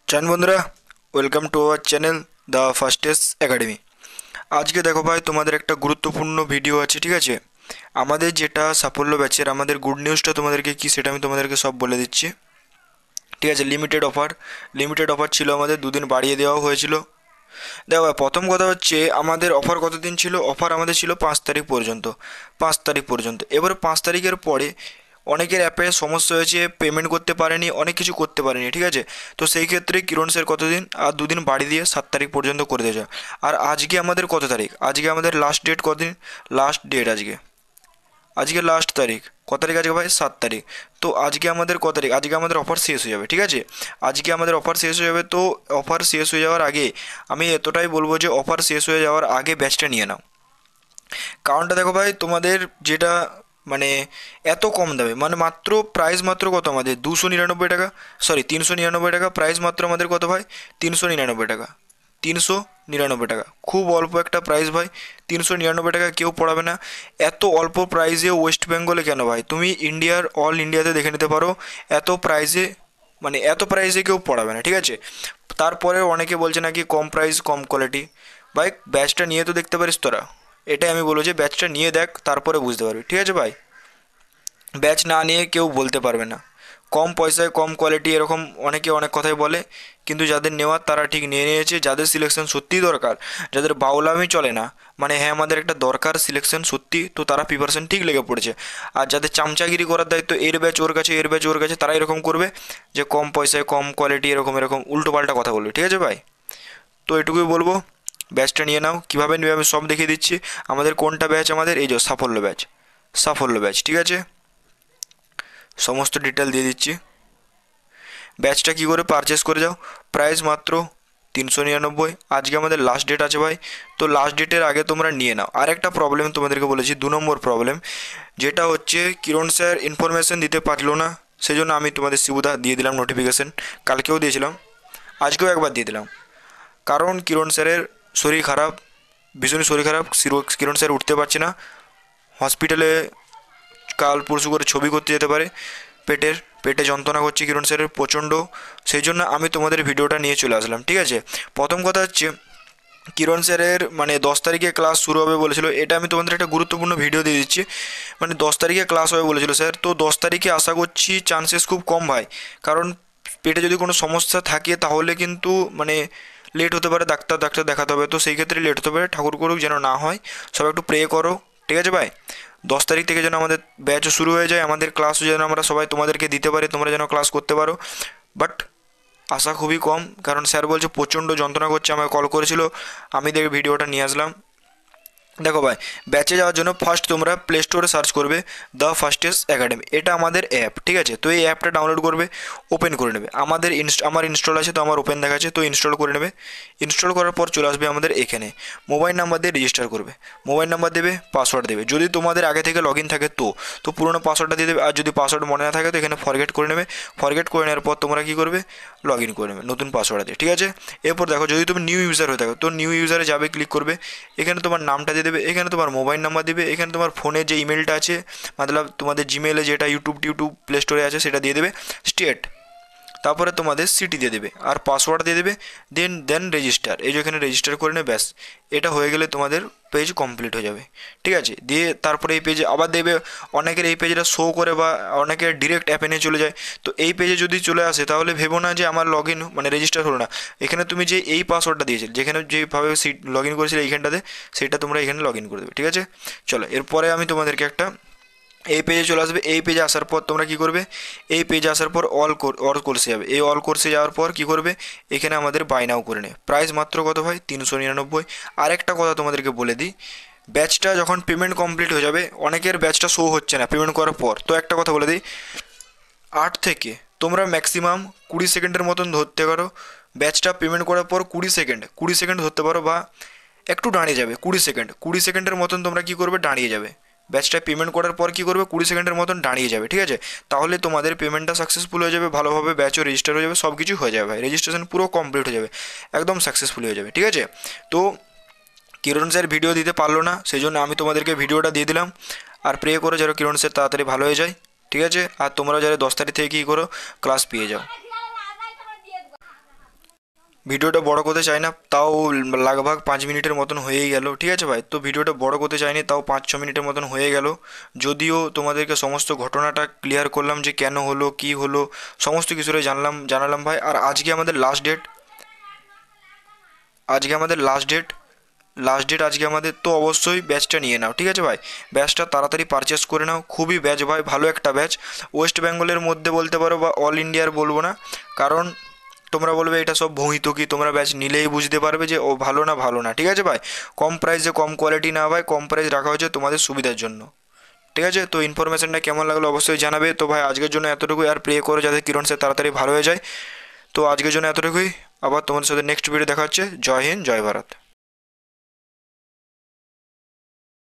চান বন্ধুরা, welcome to our channel the fastest academy. আজকে দেখো ভাই, তোমাদের একটা গুরুত্বপূর্ণ ভিডিও আছে, ঠিক আছে? আমাদের যেটা সাফল্য ব্যাচের আমাদের গুড নিউজটা তোমাদেরকে কি সেটা আমি তোমাদেরকে সব বলে দিচ্ছি, ঠিক আছে? লিমিটেড অফার ছিল, আমাদের দুদিন বাড়িয়ে দেওয়া হয়েছিল। দেখো ভাই, প্রথম কথা হচ্ছে আমাদের অফার কতদিন ছিল? অফার আমাদের ছিল 5 তারিখ পর্যন্ত। 5 তারিখ পর্যন্ত। এবার 5 তারিখের পরে অনেকের অ্যাপে সমস্যা হয়েছে, পেমেন্ট করতে পারেনি, অনেক কিছু করতে পারেনি, ঠিক আছে? তো সেই ক্ষেত্রে কিরণ স্যার কতদিন আর দুদিন বাড়ি দিয়ে 7 তারিখ পর্যন্ত করে দেওয়া যায়। আর আজকে আমাদের কত তারিখ? আজকে আমাদের লাস্ট ডেট কতদিন? লাস্ট ডেট আজকে, আজকে লাস্ট তারিখ। কত তারিখ আজকে ভাই? 7 তারিখ। তো আজকে আমাদের কত তারিখ? আজকে আমাদের অফার শেষ হয়ে যাবে, ঠিক আছে? আজকে আমাদের অফার শেষ হয়ে যাবে। তো অফার শেষ হয়ে যাওয়ার আগে আমি এতটাই বলবো যে অফার শেষ হয়ে যাওয়ার আগে ব্যাচটা নিয়ে নাও। কারণটা দেখো ভাই, তোমাদের যেটা মানে এত কম দামে, মানে মাত্র প্রাইস মাত্র কত আমাদের? 299 টাকা, সরি 399 টাকা। প্রাইস মাত্র আমাদের কত ভাই? 399 টাকা। 399 টাকা, খুব অল্প একটা প্রাইস ভাই। 399 টাকা কেউ পড়াবে না। এত অল্প প্রাইসে ওয়েস্ট বেঙ্গলে কেন ভাই? তুমি ইন্ডিয়ার অল ইন্ডিয়াতে দেখে নিতে পারো। এত প্রাইসে, মানে এত প্রাইসে কেউ পড়াবে না, ঠিক আছে? তারপরে অনেকে বলছে নাকি কম প্রাইস কম কোয়ালিটি। ভাই ব্যাচটা নিয়ে তো দেখতে পারিস তোরা। এটাই আমি বলবো যে ব্যাচটা নিয়ে দেখ, তারপরে বুঝতে পারবি, ঠিক আছে ভাই? ব্যাচ না নিয়ে কেউ বলতে পারবে না কম পয়সায় কম কোয়ালিটি, এরকম অনেকে অনেক কথাই বলে। কিন্তু যাদের নেওয়ার তারা ঠিক নিয়ে নিয়েছে, যাদের সিলেকশন সত্যিই দরকার, যাদের বাউলামি চলে না, মানে হ্যাঁ আমাদের একটা দরকার সিলেকশন সত্যি, তো তারা প্রিপারেশন ঠিক লেগে পড়েছে। আর যাদের চামচাগিরি করার দায়িত্ব, এর ব্যাচ ওর কাছে, এর ব্যাচ ওর কাছে, তারা এরকম করবে যে কম পয়সায় কম কোয়ালিটি, এরকম এরকম উল্টোপাল্টা কথা বলবে, ঠিক আছে ভাই? তো এটুকুই বলবো, ব্যাচটা নিয়ে নাও। কীভাবে নেবে আমি সব দেখিয়ে দিচ্ছি। আমাদের কোনটা ব্যাচ? আমাদের এই যে সাফল্য ব্যাচ, সাফল্য ব্যাচ, ঠিক আছে? সমস্ত ডিটেল দিয়ে দিচ্ছি। ব্যাচটা কী করে পারচেস করে যাও? প্রাইস মাত্র 399। আজকে আমাদের লাস্ট ডেট আছে ভাই। তো লাস্ট ডেটের আগে তোমরা নিয়ে নাও। আর একটা প্রবলেম তোমাদেরকে বলেছি, 2 নম্বর প্রবলেম, যেটা হচ্ছে কিরণ স্যার ইনফরমেশন দিতে পারলো না, সেই জন্য আমি তোমাদের শিবুদা দিয়ে দিলাম নোটিফিকেশন। কালকেও দিয়েছিলাম, আজকেও একবার দিয়ে দিলাম। কারণ কিরণ স্যারের শরীর খারাপ, ভীষণই শরীর খারাপ। কিরণ স্যার উঠতে পারছে না, হসপিটালে কাল পরশু করে ছবি করতে যেতে পারে। পেটের পেটে যন্ত্রণা করছে কিরণ স্যারের প্রচণ্ড। সেই জন্য আমি তোমাদের ভিডিওটা নিয়ে চলে আসলাম, ঠিক আছে? প্রথম কথা হচ্ছে কিরণ স্যারের মানে 10 তারিখে ক্লাস শুরু হবে বলেছিল, এটা আমি তোমাদের একটা গুরুত্বপূর্ণ ভিডিও দিয়ে দিচ্ছি। মানে 10 তারিখে ক্লাস হবে বলেছিল স্যার, তো 10 তারিখে আশা করছি চান্সেস খুব কম ভাই। কারণ পেটে যদি কোনো সমস্যা থাকে তাহলে কিন্তু মানে লেট হতে পারে, ডাক্তার ডাক্তার দেখাতে হবে, তো সেই ক্ষেত্রে লেট হতে পারে। ঠাকুর করুক যেন না হয়, সব একটু প্রে করো, ঠিক আছে ভাই? 10 তারিখ থেকে যেন আমাদের ব্যাচও শুরু হয়ে যায়, আমাদের ক্লাসও যেন আমরা সবাই তোমাদেরকে দিতে পারি, তোমরা যেন ক্লাস করতে পারো। বাট আশা খুবই কম, কারণ স্যার বলছে প্রচণ্ড যন্ত্রণা করছে, আমাকে কল করেছিল, আমি দেখে ভিডিওটা নিয়ে আসলাম। দেখো ভাই, ব্যাচে যাওয়ার জন্য ফার্স্ট তোমরা প্লে স্টোরে সার্চ করবে দ্য ফাস্টেস্ট একাডেমি, এটা আমাদের অ্যাপ, ঠিক আছে? তো এই অ্যাপটা ডাউনলোড করবে, ওপেন করে নেবে। আমার ইনস্টল আছে, তো আমার ওপেন দেখাচ্ছে, তো ইনস্টল করে নেবে। ইনস্টল করার পর চলে আসবে আমাদের এখানে, মোবাইল নাম্বার দিয়ে রেজিস্টার করবে। মোবাইল নাম্বার দেবে, পাসওয়ার্ড দেবে। যদি তোমাদের আগে থেকে লগ ইন থাকে তো পুরোনো পাসওয়ার্ডটা দিয়ে দেবে। আর যদি পাসওয়ার্ড মনে না থাকে তো এখানে ফরগেট করে নেবে। ফরগেট করে নেওয়ার পর তোমরা কী করবে? লগ ইন করে নেবে নতুন পাসওয়ার্ড দিয়ে, ঠিক আছে? এরপর দেখো, যদি তুমি নিউ ইউজার হয়ে থাকো তো নিউ ইউজারে যাবে, ক্লিক করবে। এখানে তোমার নামটা দিয়ে দেবে, এখানে তোমার মোবাইল নাম্বার দেবে, এখানে তোমার ফোনে যে ইমেলটা আছে, মতলব তোমাদের জিমেলে যেটা ইউটিউব প্লে স্টোরে আছে সেটা দিয়ে দেবে। স্টেট, তারপরে তোমাদের সিটি দিয়ে দেবে আর পাসওয়ার্ড দিয়ে দেবে। দেন রেজিস্টার, এই যে এখানে রেজিস্টার করে নেবে, ব্যাস। এটা হয়ে গেলে তোমাদের পেজ কমপ্লিট হয়ে যাবে, ঠিক আছে? দিয়ে তারপরে এই পেজে আবার দেবে। অনেকের এই পেজটা শো করে বা অনেকের ডিরেক্ট অ্যাপে নিয়ে চলে যায়। তো এই পেজে যদি চলে আসে তাহলে ভেবো না যে আমার লগ ইন মানে রেজিস্টার হলো না। এখানে তুমি যে এই পাসওয়ার্ডটা দিয়েছিলে, যেখানে যেভাবে লগ ইন করেছিলে এইখানটাতে, সেটা তোমরা এখানে লগ ইন করে দেবে, ঠিক আছে? চলো, এরপরে আমি তোমাদেরকে একটা এই পেজে চলে আসবে। এই পেজে আসার পর তোমরা কী করবে? এই পেজে আসার পর অল কোর্সে যাবে। এই অল কোর্সে যাওয়ার পর কী করবে? এখানে আমাদের বাই নাও করে নে। প্রাইস মাত্র কত ভাই? 399। আরেকটা কথা তোমাদেরকে বলে দিই, ব্যাচটা যখন পেমেন্ট কমপ্লিট হয়ে যাবে, অনেকের ব্যাচটা শো হচ্ছে না পেমেন্ট করার পর, তো একটা কথা বলে দিই, 8 থেকে তোমরা ম্যাক্সিমাম 20 সেকেন্ডের মতন ধরতে পারো। ব্যাচটা পেমেন্ট করার পর 20 সেকেন্ড ধরতে পারো, বা একটু দাঁড়িয়ে যাবে। 20 সেকেন্ডের মতন তোমরা কী করবে? দাঁড়িয়ে যাবে। ব্যাচটা পেমেন্ট করার পর কী করবে? 20 সেকেন্ডের মতন দাঁড়িয়ে যাবে, ঠিক আছে? তাহলে তোমাদের পেমেন্টটা সাকসেসফুল হয়ে যাবে, ভালোভাবে ব্যাচও রেজিস্টার হয়ে যাবে, সব কিছু হয়ে যাবে ভাই। রেজিস্ট্রেশন পুরো কমপ্লিট হয়ে যাবে, একদম সাকসেসফুল হয়ে যাবে, ঠিক আছে? তো কিরণ স্যার ভিডিও দিতে পারলো না, সেই জন্য আমি তোমাদেরকে ভিডিওটা দিয়ে দিলাম। আর প্রে করো যেন কিরণ স্যার তাড়াতাড়ি ভালো হয়ে যায়, ঠিক আছে? আর তোমরা যারা 10 তারিখ থেকে কী করো, ক্লাস পেয়ে যাও। ভিডিওটা বড় করতে চাই না, তাও লাগভাগ 5 মিনিটের মতন হয়েই গেল, ঠিক আছে ভাই। তো ভিডিওটা বড় করতে চাইনি, তাও 5-6 মিনিটের মতন হয়ে গেল। যদিও তোমাদেরকে সমস্ত ঘটনাটা ক্লিয়ার করলাম যে কেন হলো, কি হলো, সমস্ত কিছুটাই জানালাম ভাই। আর আজকে আমাদের লাস্ট ডেট, আজকে আমাদের লাস্ট ডেট আজকে আমাদের। তো অবশ্যই ব্যাচটা নিয়ে নাও, ঠিক আছে ভাই। ব্যাচটা তাড়াতাড়ি পারচেস করে নাও, খুবই ব্যাচ ভাই, ভালো একটা ব্যাচ। ওয়েস্ট বেঙ্গলের মধ্যে বলতে পারো বা অল ইন্ডিয়ার বলবো না, কারণ তোমরা বলবে এটা সব ভুঁইতুকি, তোমরা ব্যাচ নিলেই বুঝতে পারবে যে ও ভালো না ভালো না, ঠিক আছে ভাই। কম প্রাইসে কম কোয়ালিটি না ভাই, কম প্রাইস রাখা হয়েছে তোমাদের সুবিধার জন্য, ঠিক আছে। তো ইনফরমেশনটা কেমন লাগলো অবশ্যই জানাবে। তো ভাই আজকের জন্য এতটুকুই, আর প্রে করো যাতে কিরণ স্যার তাড়াতাড়ি ভালো হয়ে যায়। তো আজকের জন্য এতটুকুই, আবার তোমাদের সাথে নেক্সট ভিডিও দেখা হচ্ছে। জয় হিন্দ, জয় ভারত।